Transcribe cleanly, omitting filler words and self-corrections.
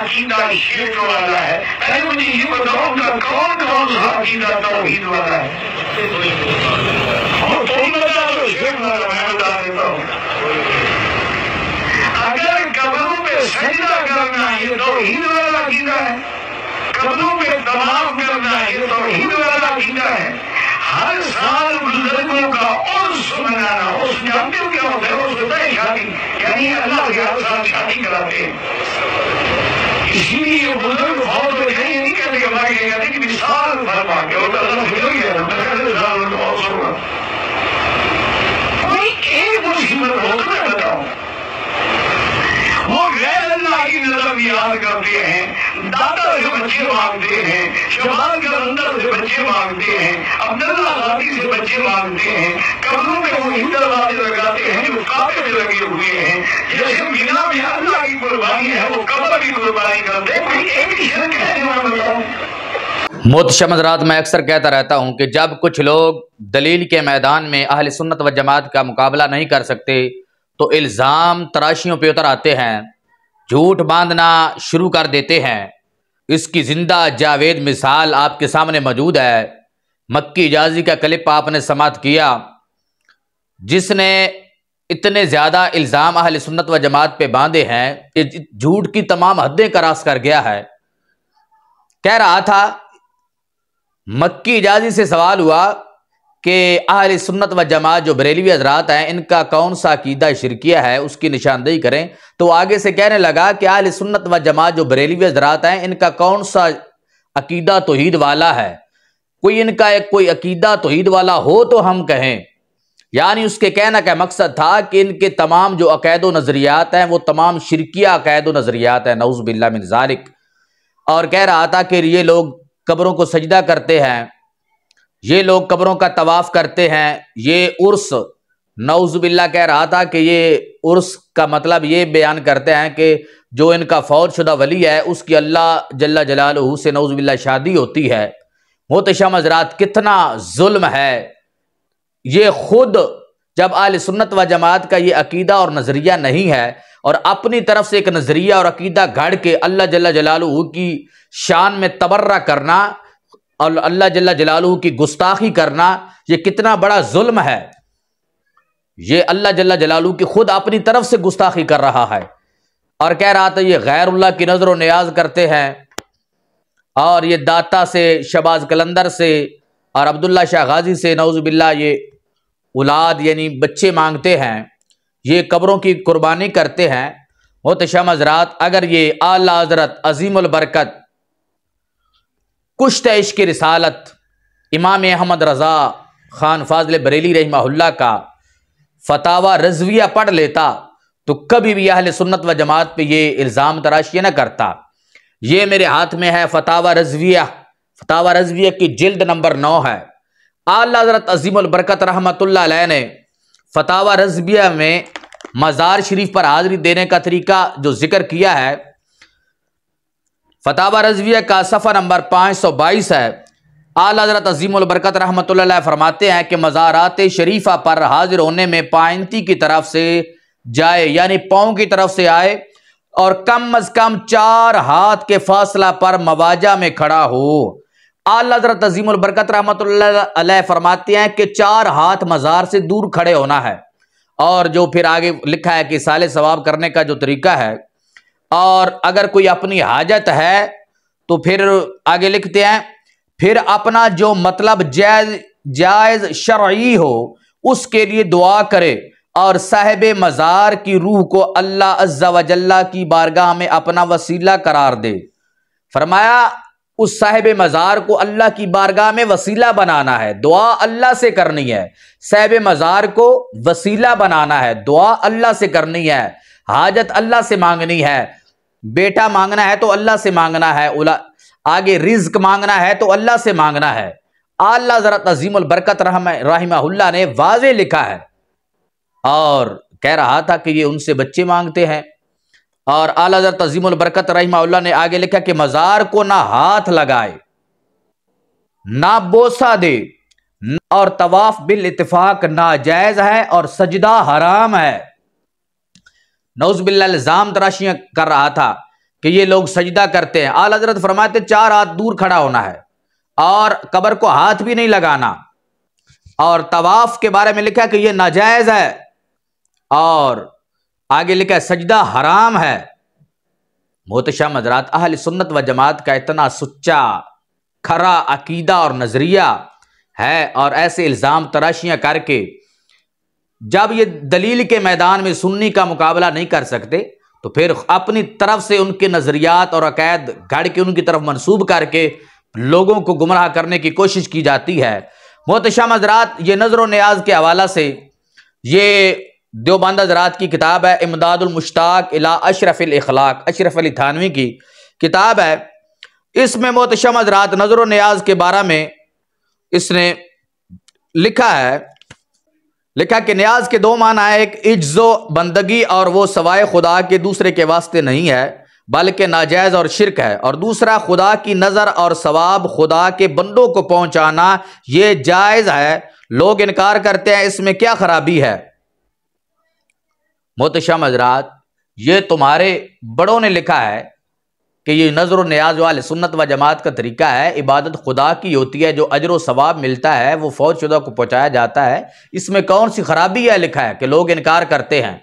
عقیدہ شرک والا ہے؟ پہلے مجھے یہ بتاؤ گا کون کون سا عقیدہ توحید والا ہے؟ اور تم بتا دو شرک والا، میں بتا دیتا ہوں۔ اگر قبروں پہ سجدہ کرنا یہ توحید والا عقیدہ ہے، قبروں پہ طواف کرنا یہ توحید والا عقیدہ ہے، ہر سال بزرگوں کا عرس منانا، اس جانتے ہو کیا ہوتا ہے؟ اس ہوتا ہے شادی، یعنی اللہ کے ہر سال شادی کراتے ہیں۔ اسی لیے بزرگ فوت ہو جائیں یہ نہیں کہتے کہ ہمارے یہ کہتے کہ مثال فرما کے ہوتا اللہ سے کوئی ہے میں کہتے سال میں بہت ہوگا۔ کوئی ایک مصیبت ہو تو میں بتاؤں، وہ غیر اللہ کی نظر یاد کرتے ہیں، دادا سے بچے مانگتے ہیں، شمال کے اندر سے بچے مانگتے ہیں، عبداللہ غازی سے بچے مانگتے ہیں، قبروں میں وہ دروازے لگاتے ہیں جو کعبے میں لگے ہوئے ہیں، جیسے مینا میں اللہ کی قربانی ہے وہ قبر کی قربانی کرتے ہیں۔ کوئی ایک شرک ہے جو میں بتاؤں؟ محتشم حضرات، میں اکثر کہتا رہتا ہوں کہ جب کچھ لوگ دلیل کے میدان میں اہل سنت و جماعت کا مقابلہ نہیں کر سکتے تو الزام تراشیوں پہ اتر آتے ہیں، جھوٹ باندھنا شروع کر دیتے ہیں۔ اس کی زندہ جاوید مثال آپ کے سامنے موجود ہے۔ مکی اجازی کا کلپ آپ نے سماعت کیا، جس نے اتنے زیادہ الزام اہل سنت و جماعت پہ باندھے ہیں کہ جھوٹ کی تمام حدیں کراس کر گیا ہے۔ کہہ رہا تھا، مکی اجازی سے سوال ہوا کہ اہل سنت و جماعت جو بریلوی حضرات ہیں ان کا کون سا عقیدہ شرکیہ ہے، اس کی نشاندہی کریں، تو آگے سے کہنے لگا کہ اہل سنت و جماعت جو بریلوی حضرات ہیں ان کا کون سا عقیدہ توحید والا ہے، کوئی ان کا کوئی عقیدہ توحید والا ہو تو ہم کہیں۔ یعنی اس کے کہنا کا مقصد تھا کہ ان کے تمام جو عقائد و نظریات ہیں وہ تمام شرکیہ عقائد و نظریات ہیں، نعوذ باللہ من ذالک۔ اور کہہ رہا تھا کہ یہ لوگ قبروں کو سجدہ کرتے ہیں، یہ لوگ قبروں کا طواف کرتے ہیں، یہ عرس، نعوذ باللہ کہہ رہا تھا کہ یہ عرس کا مطلب یہ بیان کرتے ہیں کہ جو ان کا فوت شدہ ولی ہے اس کی اللہ جل جلالہ سے نعوذ باللہ شادی ہوتی ہے۔ محتشم حضرات، کتنا ظلم ہے یہ! خود جب اہل سنت و جماعت کا یہ عقیدہ اور نظریہ نہیں ہے اور اپنی طرف سے ایک نظریہ اور عقیدہ گھڑ کے اللہ جل جلالہ کی شان میں تبرہ کرنا اور اللہ جل جلالہ کی گستاخی کرنا، یہ کتنا بڑا ظلم ہے۔ یہ اللہ جل جلالہ کی خود اپنی طرف سے گستاخی کر رہا ہے اور کہہ رہا تھا یہ غیر اللہ کی نظر و نیاز کرتے ہیں اور یہ داتا سے، شہباز قلندر سے اور عبداللہ شاہ غازی سے نعوذ باللہ یہ اولاد یعنی بچے مانگتے ہیں، یہ قبروں کی قربانی کرتے ہیں۔ محتشم حضرات، اگر یہ اعلیٰ حضرت عظیم البرکت کشت عشق رسالت امام احمد رضا خان فاضل بریلی رحمہ اللہ کا فتاوی رضویہ پڑھ لیتا تو کبھی بھی اہل سنت و جماعت پہ یہ الزام تراشی نہ کرتا۔ یہ میرے ہاتھ میں ہے فتاوی رضویہ کی جلد نمبر 9 ہے۔ اعلیٰ حضرت عظیم البرکت رحمۃ اللہ علیہ نے فتاوی رضویہ میں مزار شریف پر حاضری دینے کا طریقہ جو ذکر کیا ہے، فتاوی رضویہ کا صفحہ نمبر 522 ہے۔ اعلیٰ حضرت عظیم البرکت رحمۃ اللہ علیہ فرماتے ہیں کہ مزارات شریفہ پر حاضر ہونے میں پائنتی کی طرف سے جائے، یعنی پاؤں کی طرف سے آئے اور کم از کم 4 ہاتھ کے فاصلہ پر مواجہ میں کھڑا ہو۔ اعلیٰ حضرت عظیم البرکت رحمۃ اللہ علیہ فرماتے ہیں کہ 4 ہاتھ مزار سے دور کھڑے ہونا ہے، اور جو پھر آگے لکھا ہے کہ اصالہ ثواب کرنے کا جو طریقہ ہے، اور اگر کوئی اپنی حاجت ہے تو پھر آگے لکھتے ہیں پھر اپنا جو مطلب جائز شرعی ہو اس کے لیے دعا کرے اور صاحب مزار کی روح کو اللہ عز و جل کی بارگاہ میں اپنا وسیلہ قرار دے۔ فرمایا اس صاحب مزار کو اللہ کی بارگاہ میں وسیلہ بنانا ہے، دعا اللہ سے کرنی ہے، صاحب مزار کو وسیلہ بنانا ہے، دعا اللہ سے کرنی ہے، حاجت اللہ سے مانگنی ہے، بیٹا مانگنا ہے تو اللہ سے مانگنا ہے، آگے رزق مانگنا ہے تو اللہ سے مانگنا ہے۔ اعلیٰ حضرت عظیم البرکت رحمہ اللہ نے واضح لکھا ہے، اور کہہ رہا تھا کہ یہ ان سے بچے مانگتے ہیں۔ اور اعلیٰ حضرت عظیم البرکت رحمہ اللہ نے آگے لکھا کہ مزار کو نہ ہاتھ لگائے، نہ بوسہ دے، اور طواف بالاتفاق ناجائز ہے اور سجدہ حرام ہے۔ نعوذ باللہ الزام تراشیاں کر رہا تھا کہ یہ لوگ سجدہ کرتے ہیں، اعلیٰ حضرت فرماتے 4 ہاتھ دور کھڑا ہونا ہے اور قبر کو ہاتھ بھی نہیں لگانا، اور طواف کے بارے میں لکھا کہ یہ ناجائز ہے، اور آگے لکھا ہے سجدہ حرام ہے۔ محتشم حضرات، اہل سنت و جماعت کا اتنا سچا کھرا عقیدہ اور نظریہ ہے، اور ایسے الزام تراشیاں کر کے جب یہ دلیل کے میدان میں سنی کا مقابلہ نہیں کر سکتے تو پھر اپنی طرف سے ان کے نظریات اور عقائد گھڑ کے ان کی طرف منسوب کر کے لوگوں کو گمراہ کرنے کی کوشش کی جاتی ہے۔ محتشم حضرات، یہ نظر و نیاز کے حوالہ سے یہ دیوبند حضرات کی کتاب ہے امداد المشتاق الی اشرف الاخلاق، اشرف علی تھانوی کی کتاب ہے۔ اس میں محتشم حضرات نظر و نیاز کے بارے میں اس نے لکھا کہ نیاز کے 2 معنی ہے، ایک عجز و بندگی اور وہ سوائے خدا کے دوسرے کے واسطے نہیں ہے بلکہ ناجائز اور شرک ہے، اور دوسرا خدا کی نظر اور ثواب خدا کے بندوں کو پہنچانا یہ جائز ہے، لوگ انکار کرتے ہیں، اس میں کیا خرابی ہے؟ محتشم حضرات، یہ تمہارے بڑوں نے لکھا ہے کہ یہ نظر و نیاز والی سنت و جماعت کا طریقہ ہے، عبادت خدا کی ہوتی ہے، جو اجر و ثواب ملتا ہے وہ فوت شدہ کو پہنچایا جاتا ہے، اس میں کون سی خرابی ہے؟ لکھا ہے کہ لوگ انکار کرتے ہیں۔